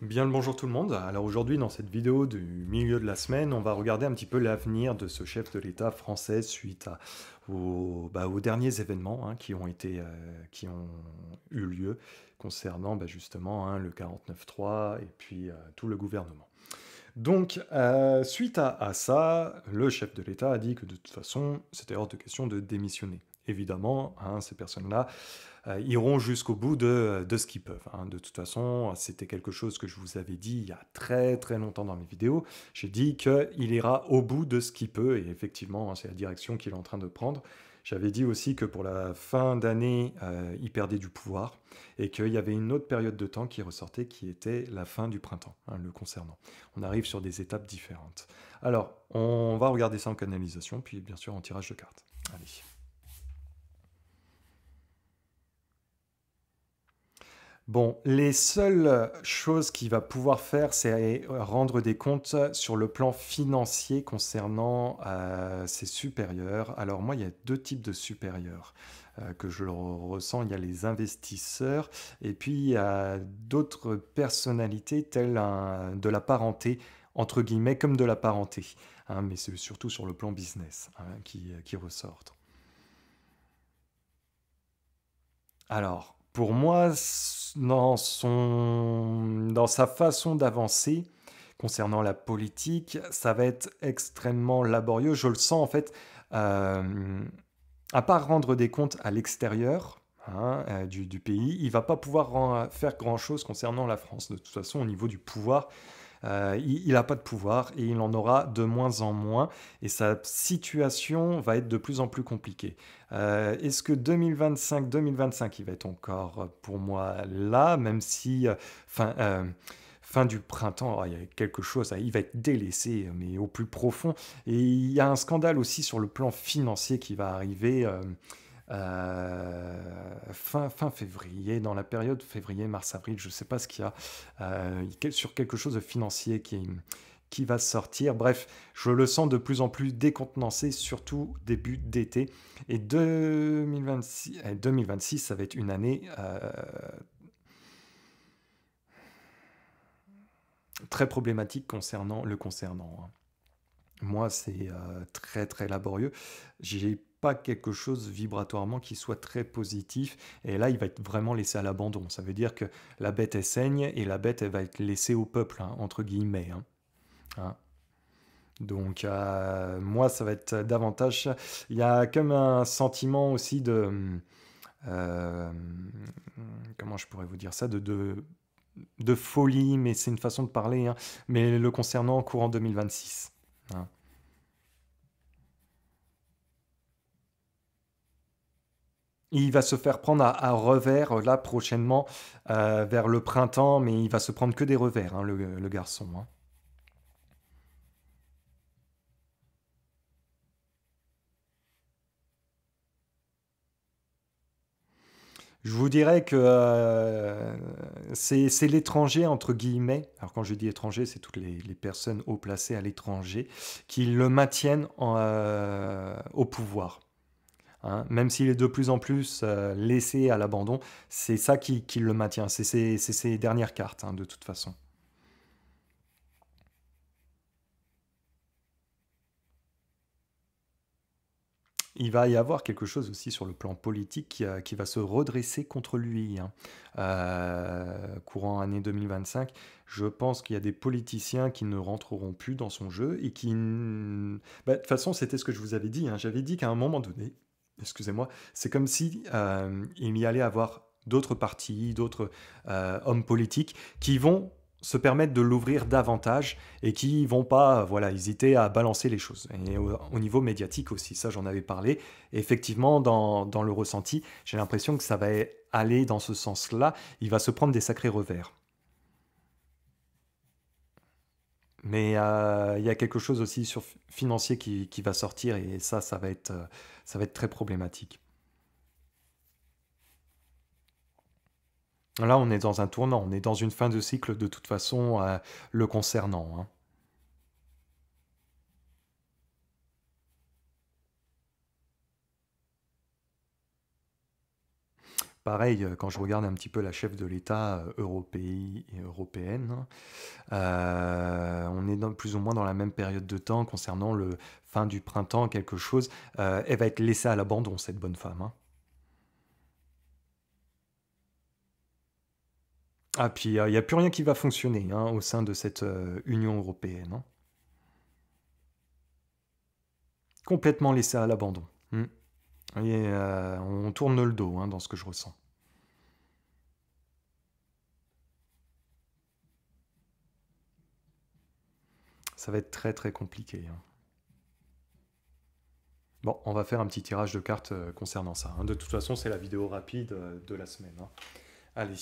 Bien le bonjour tout le monde. Alors aujourd'hui, dans cette vidéo du milieu de la semaine, on va regarder un petit peu l'avenir de ce chef de l'État français suite aux derniers événements qui qui ont eu lieu concernant justement le 49.3 et puis tout le gouvernement. Donc, suite à ça, le chef de l'État a dit que de toute façon, c'était hors de question de démissionner. Évidemment, ces personnes-là iront jusqu'au bout de ce qu'ils peuvent, hein. De toute façon, c'était quelque chose que je vous avais dit il y a très très longtemps dans mes vidéos. J'ai dit qu'il ira au bout de ce qu'il peut, et effectivement, c'est la direction qu'il est en train de prendre. J'avais dit aussi que pour la fin d'année, il perdait du pouvoir, et qu'il y avait une autre période de temps qui ressortait, qui était la fin du printemps, le concernant. On arrive sur des étapes différentes. Alors, on va regarder ça en canalisation, puis bien sûr en tirage de cartes. Allez. Bon, les seules choses qu'il va pouvoir faire, c'est rendre des comptes sur le plan financier concernant ses supérieurs. Alors moi, il y a deux types de supérieurs que je ressens. Il y a les investisseurs et puis il y a d'autres personnalités telles de la parenté, entre guillemets, comme de la parenté, hein, mais c'est surtout sur le plan business qui ressortent. Alors, pour moi, dans sa façon d'avancer concernant la politique, ça va être extrêmement laborieux. Je le sens en fait, euh, à part rendre des comptes à l'extérieur du pays, il va pas pouvoir faire grand-chose concernant la France. De toute façon, au niveau du pouvoir, il n'a pas de pouvoir et il en aura de moins en moins et sa situation va être de plus en plus compliquée. Est-ce que 2025, il va être encore pour moi là, même si fin, euh, fin du printemps, il y a quelque chose, il va être délaissé, mais au plus profond. Et il y a un scandale aussi sur le plan financier qui va arriver. Fin février, dans la période février, mars, avril, je ne sais pas ce qu'il y a, sur quelque chose de financier qui va sortir. Bref, je le sens de plus en plus décontenancé, surtout début d'été. Et 2026, ça va être une année très problématique concernant. Moi, c'est très très laborieux. J'ai pas quelque chose vibratoirement qui soit très positif. Et là, il va être vraiment laissé à l'abandon. Ça veut dire que la bête, elle saigne et la bête, elle va être laissée au peuple, hein, entre guillemets, hein. Hein. Donc, moi, ça va être davantage. Il y a comme un sentiment aussi euh, comment je pourrais vous dire ça, de folie, mais c'est une façon de parler, hein, mais le concernant courant 2026. Hein. Il va se faire prendre à revers là prochainement vers le printemps, mais il va se prendre que des revers, hein, le garçon, hein. Je vous dirais que c'est l'étranger, entre guillemets. Alors quand je dis étranger, c'est toutes les personnes haut placées à l'étranger qui le maintiennent au pouvoir, hein. Même s'il est de plus en plus laissé à l'abandon, c'est ça qui le maintient. C'est ses dernières cartes, hein, de toute façon. Il va y avoir quelque chose aussi sur le plan politique qui va se redresser contre lui, hein. Courant année 2025, je pense qu'il y a des politiciens qui ne rentreront plus dans son jeu et de toute façon, c'était ce que je vous avais dit, hein. J'avais dit qu'à un moment donné, excusez-moi, c'est comme si il y allait avoir d'autres partis, d'autres hommes politiques qui vont se permettre de l'ouvrir davantage et qui vont pas voilà, hésiter à balancer les choses. Et au niveau médiatique aussi, ça j'en avais parlé. Et effectivement, dans le ressenti, j'ai l'impression que ça va aller dans ce sens-là. Il va se prendre des sacrés revers. Mais il y a quelque chose aussi sur financier qui va sortir et ça va être très problématique. Là, on est dans un tournant, on est dans une fin de cycle de toute façon le concernant, hein. pareil, quand je regarde un petit peu la chef de l'État européenne, on est plus ou moins dans la même période de temps concernant le fin du printemps, quelque chose. Elle va être laissée à l'abandon, cette bonne femme, hein. Ah, puis il n'y a plus rien qui va fonctionner, hein, au sein de cette Union européenne, hein. Complètement laissée à l'abandon. Mm. Et on tourne le dos, hein, dans ce que je ressens. Ça va être très très compliqué, hein. Bon, on va faire un petit tirage de cartes concernant ça, hein. De toute façon, c'est la vidéo rapide de la semaine, hein. Allez,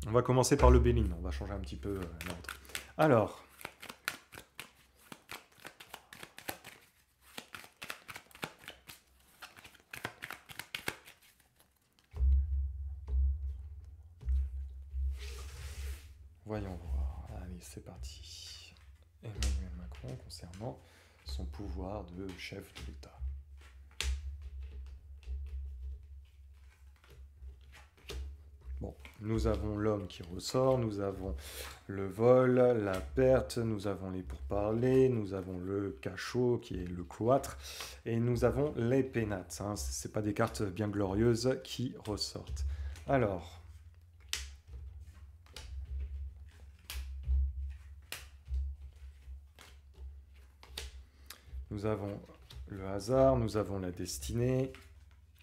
on va commencer par le Bénin. On va changer un petit peu l'ordre. Alors, voyons voir. Allez, c'est parti. Emmanuel Macron concernant son pouvoir de chef de l'État. Bon, nous avons l'homme qui ressort, nous avons le vol, la perte, nous avons les pourparlers, nous avons le cachot qui est le cloître, et nous avons les pénates, hein. Ce pas des cartes bien glorieuses qui ressortent. Alors, nous avons le hasard, nous avons la destinée,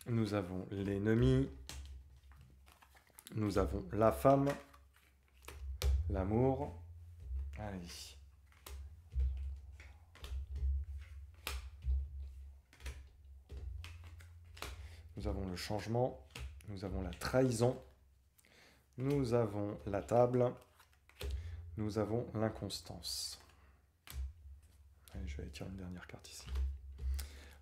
nous avons l'ennemi, nous avons la femme, l'amour. Allez. Nous avons le changement, nous avons la trahison, nous avons la table, nous avons l'inconstance. Allez, je vais aller tirer une dernière carte ici.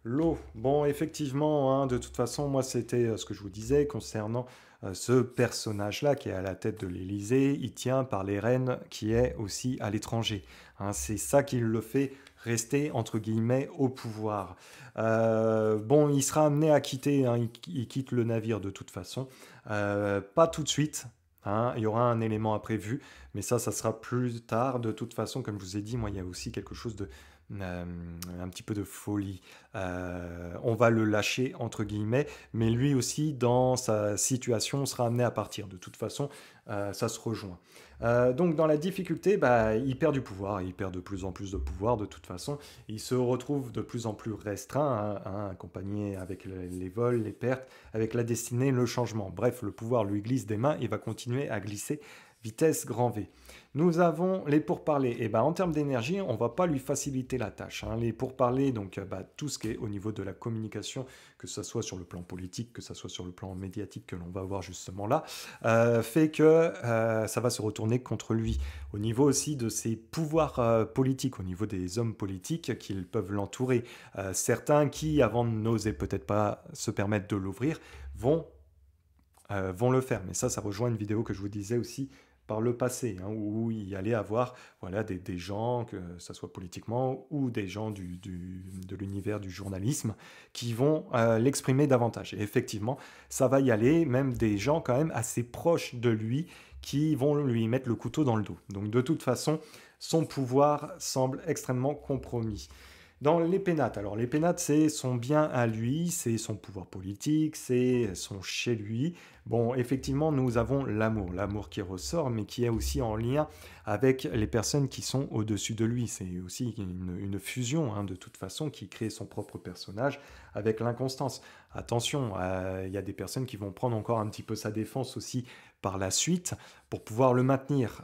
L'eau. Bon, effectivement, hein, de toute façon, moi, c'était ce que je vous disais concernant ce personnage-là qui est à la tête de l'Élysée. Il tient par les rênes qui est aussi à l'étranger, hein. C'est ça qui le fait rester, entre guillemets, au pouvoir. Bon, il sera amené à quitter, hein, il quitte le navire de toute façon. Pas tout de suite, hein, il y aura un élément imprévu, mais ça sera plus tard. De toute façon, comme je vous ai dit, moi, il y a aussi quelque chose de un petit peu de folie. On va le lâcher, entre guillemets, mais lui aussi, dans sa situation, sera amené à partir. De toute façon, ça se rejoint. Donc, dans la difficulté, bah, il perd du pouvoir, il perd de plus en plus de pouvoir, de toute façon. Il se retrouve de plus en plus restreint, hein, hein, accompagné avec les vols, les pertes, avec la destinée, le changement. Bref, le pouvoir lui glisse des mains, il va continuer à glisser vitesse grand V. Nous avons les pourparlers. Et ben, en termes d'énergie, on ne va pas lui faciliter la tâche, hein. Les pourparlers, donc bah, tout ce qui est au niveau de la communication, que ce soit sur le plan politique, que ce soit sur le plan médiatique que l'on va voir justement là, fait que ça va se retourner contre lui. Au niveau aussi de ses pouvoirs politiques, au niveau des hommes politiques qui peuvent l'entourer, certains qui, avant n'osaient peut-être pas se permettre de l'ouvrir, vont le faire. Mais ça rejoint une vidéo que je vous disais aussi par le passé, hein, où il y allait avoir voilà, des gens, que ce soit politiquement, ou des gens de l'univers du journalisme, qui vont l'exprimer davantage. Et effectivement, ça va y aller, même des gens quand même assez proches de lui, qui vont lui mettre le couteau dans le dos. Donc de toute façon, son pouvoir semble extrêmement compromis. Dans les pénates, alors les pénates, c'est son bien à lui, c'est son pouvoir politique, c'est son chez lui. Bon, effectivement, nous avons l'amour qui ressort, mais qui est aussi en lien avec les personnes qui sont au-dessus de lui. C'est aussi une fusion, hein, de toute façon, qui crée son propre personnage avec l'inconstance. Attention, il y a des personnes qui vont prendre encore un petit peu sa défense aussi par la suite pour pouvoir le maintenir.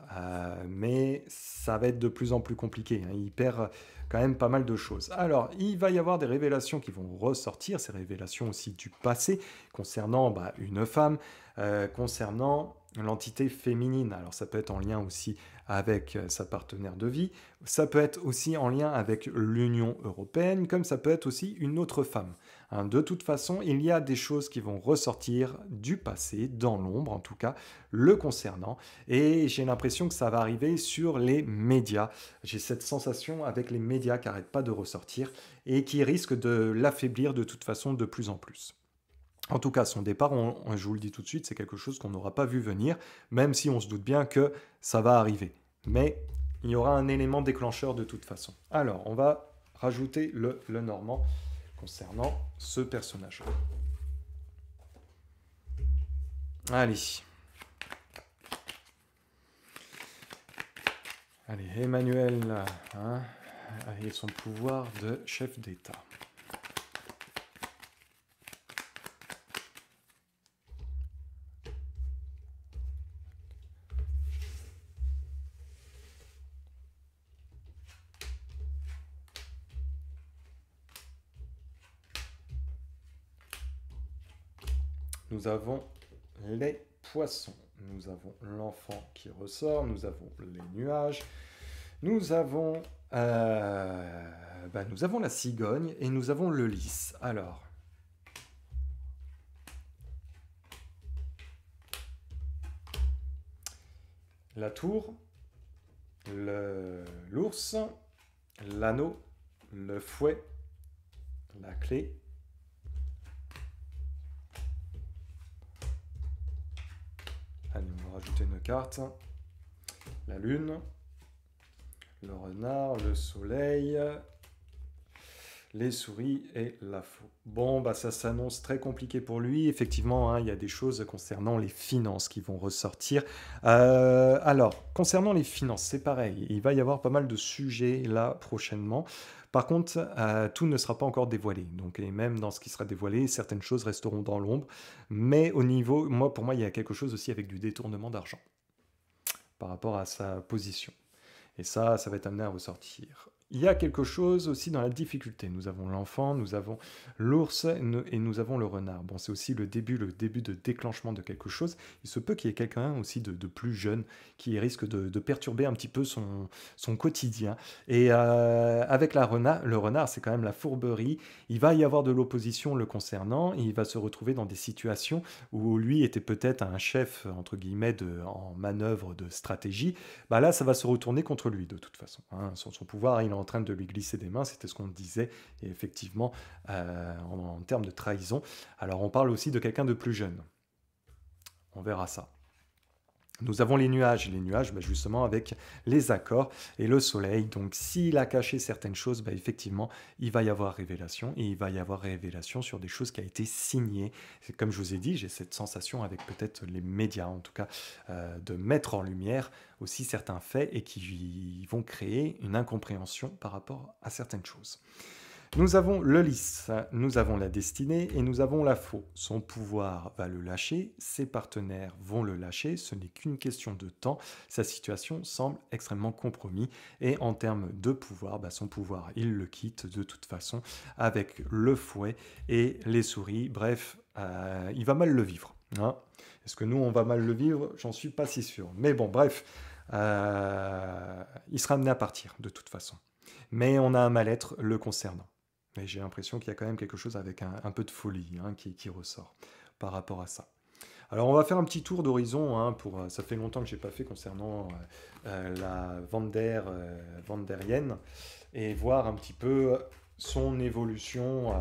Mais ça va être de plus en plus compliqué, hein. Il perd quand même pas mal de choses. Alors, il va y avoir des révélations qui vont ressortir, ces révélations aussi du passé, concernant bah, une femme, concernant l'entité féminine. Alors, ça peut être en lien aussi avec sa partenaire de vie, ça peut être aussi en lien avec l'Union européenne, comme ça peut être aussi une autre femme, hein. De toute façon, il y a des choses qui vont ressortir du passé, dans l'ombre en tout cas, le concernant, et j'ai l'impression que ça va arriver sur les médias. J'ai cette sensation avec les médias qui n'arrêtent pas de ressortir et qui risquent de l'affaiblir de toute façon de plus en plus. En tout cas, son départ, je vous le dis tout de suite, c'est quelque chose qu'on n'aura pas vu venir, même si on se doute bien que ça va arriver. Mais il y aura un élément déclencheur de toute façon. Alors, on va rajouter le Normand concernant ce personnage. Allez. Allez, Emmanuel et son pouvoir de chef d'État. Nous avons les poissons, nous avons l'enfant qui ressort, nous avons les nuages, nous avons la cigogne et nous avons le lys. Alors, la tour, l'ours, l'anneau, le fouet, la clé. Allez, on va rajouter une carte. La lune, le renard, le soleil, les souris et la faux. Bon, bah ça s'annonce très compliqué pour lui. Effectivement, il y a des choses concernant les finances qui vont ressortir. Alors, concernant les finances, c'est pareil. Il va y avoir pas mal de sujets là prochainement. Par contre, tout ne sera pas encore dévoilé. Donc, et même dans ce qui sera dévoilé, certaines choses resteront dans l'ombre. Mais au niveau, pour moi, il y a quelque chose aussi avec du détournement d'argent par rapport à sa position. Et ça va être amené à ressortir. Il y a quelque chose aussi dans la difficulté. Nous avons l'enfant, nous avons l'ours et nous avons le renard. Bon, c'est aussi le début de déclenchement de quelque chose. Il se peut qu'il y ait quelqu'un aussi de plus jeune qui risque de perturber un petit peu son quotidien. Et avec le renard, c'est quand même la fourberie. Il va y avoir de l'opposition le concernant. Et il va se retrouver dans des situations où lui était peut-être un chef, entre guillemets, en manœuvre de stratégie. Bah là, ça va se retourner contre lui de toute façon. Son pouvoir, il est en train de lui glisser des mains, c'était ce qu'on disait, et effectivement, en termes de trahison. Alors on parle aussi de quelqu'un de plus jeune. On verra ça. Nous avons les nuages, justement avec les accords et le soleil. Donc s'il a caché certaines choses, effectivement, il va y avoir révélation, et il va y avoir révélation sur des choses qui ont été signées. C'est comme je vous ai dit, j'ai cette sensation avec peut-être les médias, en tout cas, de mettre en lumière aussi certains faits et qui vont créer une incompréhension par rapport à certaines choses. Nous avons le lys, nous avons la destinée et nous avons la faux. Son pouvoir va le lâcher, ses partenaires vont le lâcher, ce n'est qu'une question de temps. Sa situation semble extrêmement compromise et en termes de pouvoir, son pouvoir, il le quitte de toute façon avec le fouet et les souris. Bref, il va mal le vivre. Est-ce que nous, on va mal le vivre? J'en suis pas si sûr. Mais bon, bref, il sera amené à partir de toute façon. Mais on a un mal-être le concernant. Mais j'ai l'impression qu'il y a quand même quelque chose avec un peu de folie qui ressort par rapport à ça. Alors on va faire un petit tour d'horizon, ça fait longtemps que je n'ai pas fait concernant la Vanderienne, et voir un petit peu son évolution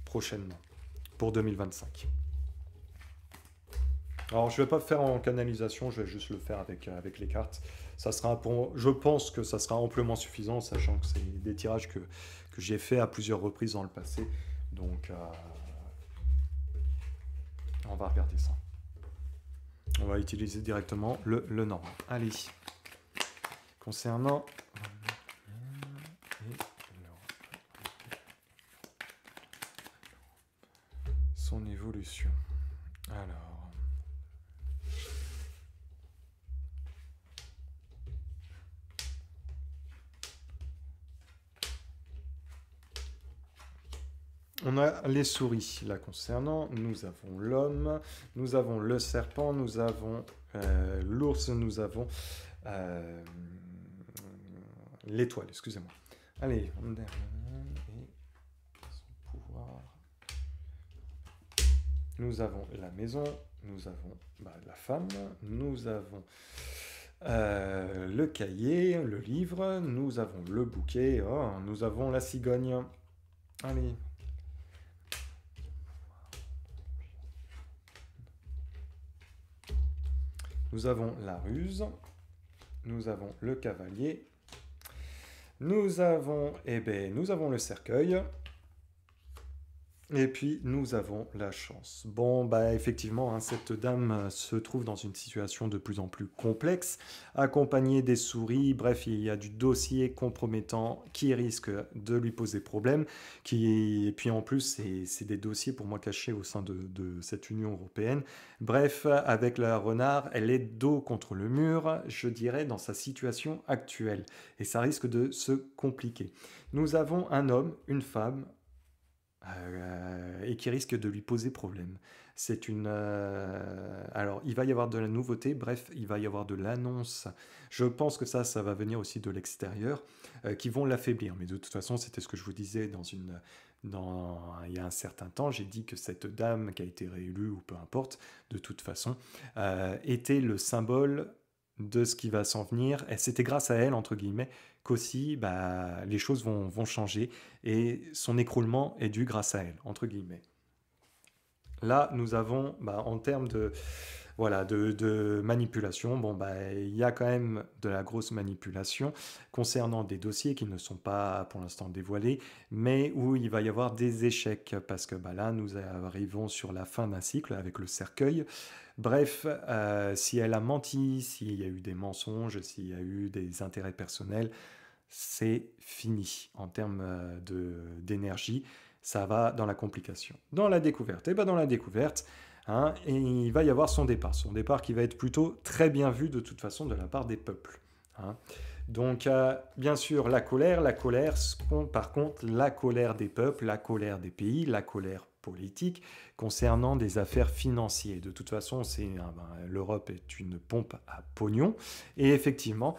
prochainement, pour 2025. Alors je ne vais pas faire en canalisation, je vais juste le faire avec les cartes. Je pense que ça sera amplement suffisant, sachant que c'est des tirages que j'ai fait à plusieurs reprises dans le passé. Donc, on va regarder ça. On va utiliser directement le normal. Allez. Concernant son évolution. Alors. On a les souris là concernant, nous avons l'homme, nous avons le serpent, nous avons l'ours, nous avons l'étoile, excusez-moi. Allez, on et son pouvoir. Nous avons la maison, nous avons la femme, nous avons le cahier, le livre, nous avons le bouquet, nous avons la cigogne. Allez. Nous avons la ruse, nous avons le cavalier, nous avons, nous avons le cercueil, et puis nous avons la chance. Bon, bah effectivement, hein, cette dame se trouve dans une situation de plus en plus complexe, accompagnée des souris, bref, il y a du dossier compromettant qui risque de lui poser problème, et puis en plus, c'est des dossiers pour moi cachés au sein de cette Union européenne. Bref, avec la renard, elle est dos contre le mur, je dirais, dans sa situation actuelle, et ça risque de se compliquer. Nous avons un homme, une femme, et qui risque de lui poser problème. C'est une. Alors, il va y avoir de la nouveauté, bref, il va y avoir de l'annonce. Je pense que ça va venir aussi de l'extérieur, qui vont l'affaiblir. Mais de toute façon, c'était ce que je vous disais il y a un certain temps. J'ai dit que cette dame qui a été réélue, ou peu importe, de toute façon, était le symbole de ce qui va s'en venir. Et c'était grâce à elle, entre guillemets, qu'aussi bah, les choses vont changer et son écroulement est dû grâce à elle, entre guillemets. Là, nous avons, bah, en termes de, voilà, de manipulation, bon, bah, il y a quand même de la grosse manipulation concernant des dossiers qui ne sont pas pour l'instant dévoilés, mais où il va y avoir des échecs, parce que bah, là, nous arrivons sur la fin d'un cycle avec le cercueil. Bref, si elle a menti, s'il y a eu des mensonges, s'il y a eu des intérêts personnels, c'est fini en termes d'énergie. Ça va dans la complication. Dans la découverte, et bien dans la découverte, hein, et il va y avoir son départ. Son départ qui va être plutôt très bien vu de toute façon de la part des peuples. Hein. Donc, bien sûr, la colère, par contre, la colère des peuples, la colère des pays, la colère politique concernant des affaires financières. De toute façon, l'Europe est une pompe à pognon. Et effectivement,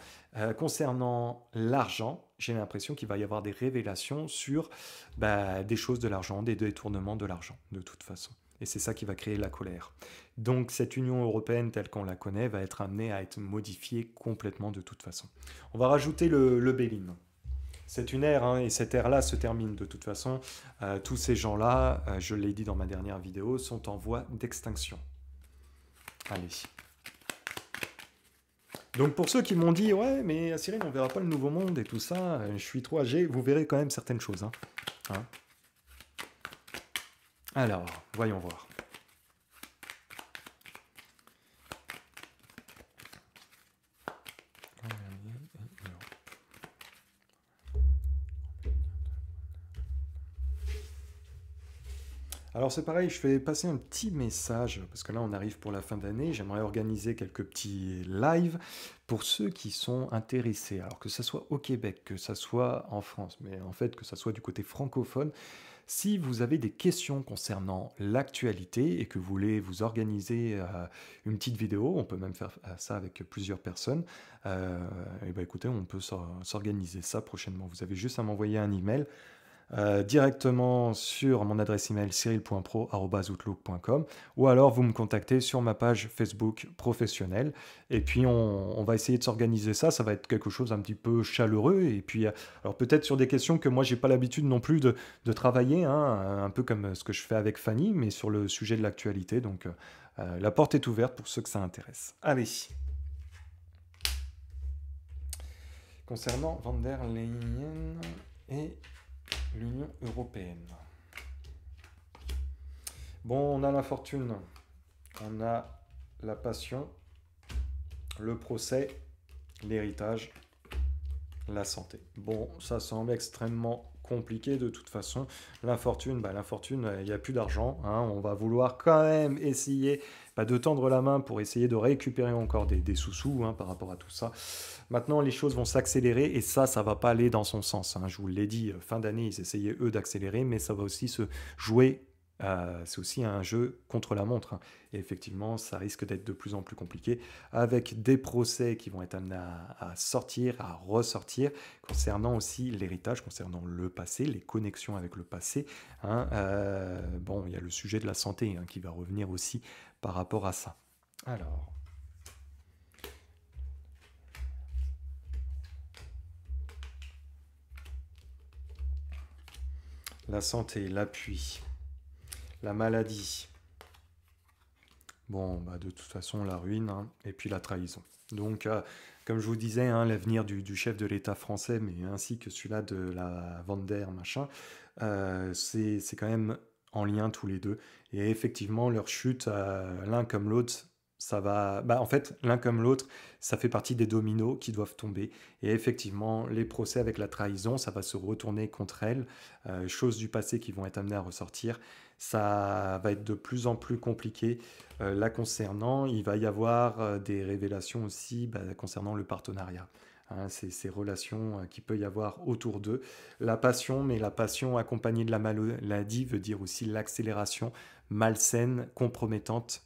concernant l'argent, j'ai l'impression qu'il va y avoir des révélations sur bah, des choses de l'argent, des détournements de l'argent, de toute façon. Et c'est ça qui va créer la colère. Donc cette Union européenne telle qu'on la connaît va être amenée à être modifiée complètement de toute façon. On va rajouter le Béline. C'est une ère, hein, et cette ère-là se termine de toute façon. Tous ces gens-là, je l'ai dit dans ma dernière vidéo, sont en voie d'extinction. Allez. Donc pour ceux qui m'ont dit, ouais, mais Cyril, on verra pas le nouveau monde et tout ça, je suis trop âgé, vous verrez quand même certaines choses. Hein. Alors, voyons voir. Alors c'est pareil, je fais passer un petit message, parce que là on arrive pour la fin d'année, j'aimerais organiser quelques petits lives pour ceux qui sont intéressés, alors que ce soit au Québec, que ce soit en France, mais en fait que ce soit du côté francophone. Si vous avez des questions concernant l'actualité et que vous voulez vous organiser une petite vidéo, on peut même faire ça avec plusieurs personnes, et ben écoutez, on peut s'organiser ça prochainement. Vous avez juste à m'envoyer un email directement sur mon adresse email cyril.pro@outlook.com ou alors vous me contactez sur ma page Facebook professionnelle et puis on va essayer de s'organiser ça. Ça va être quelque chose un petit peu chaleureux et puis alors peut-être sur des questions que moi j'ai pas l'habitude non plus de travailler, hein, un peu comme ce que je fais avec Fanny, mais sur le sujet de l'actualité. Donc la porte est ouverte pour ceux que ça intéresse. Allez. Concernant Van der Leyen et l'Union européenne. Bon, on a la fortune, on a la passion, le procès, l'héritage, la santé. Bon, ça semble extrêmement compliqué de toute façon. L'infortune, il n'y a plus d'argent. Hein, on va vouloir quand même essayer de tendre la main pour essayer de récupérer encore des sous-sous par rapport à tout ça. Maintenant, les choses vont s'accélérer et ça va pas aller dans son sens. Hein. Je vous l'ai dit, fin d'année, ils essayaient eux d'accélérer, mais ça va aussi se jouer. C'est aussi un jeu contre la montre. Hein. Et effectivement, ça risque d'être de plus en plus compliqué avec des procès qui vont être amenés à sortir, à ressortir, concernant aussi l'héritage, concernant le passé, les connexions avec le passé. Hein. Bon, il y a le sujet de la santé qui va revenir aussi par rapport à ça. Alors. La santé, l'appui, la maladie, Bon, bah, de toute façon, la ruine, hein, et puis la trahison. Donc, comme je vous disais, hein, l'avenir du chef de l'État français, mais ainsi que celui-là de la Van der machin, c'est quand même en lien tous les deux. Et effectivement, leur chute, l'un comme l'autre, ça va. Bah, en fait, l'un comme l'autre, ça fait partie des dominos qui doivent tomber. Et effectivement, les procès avec la trahison, ça va se retourner contre elle. Choses du passé qui vont être amenées à ressortir. Ça va être de plus en plus compliqué la concernant. Il va y avoir des révélations aussi bah, concernant le partenariat. Hein, ces relations qu'il peut y avoir autour d'eux. La passion, mais la passion accompagnée de la maladie veut dire aussi l'accélération malsaine, compromettante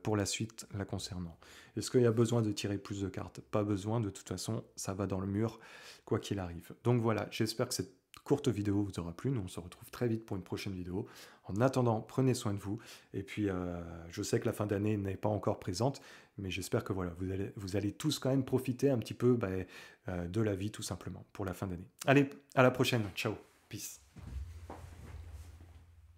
pour la suite la concernant. Est-ce qu'il y a besoin de tirer plus de cartes? Pas besoin, de toute façon, ça va dans le mur, quoi qu'il arrive. Donc voilà, j'espère que cette courte vidéo vous aura plu. Nous, on se retrouve très vite pour une prochaine vidéo. En attendant, prenez soin de vous. Et puis, je sais que la fin d'année n'est pas encore présente, mais j'espère que voilà, vous allez tous quand même profiter un petit peu bah, de la vie, tout simplement, pour la fin d'année. Allez, à la prochaine. Ciao. Peace.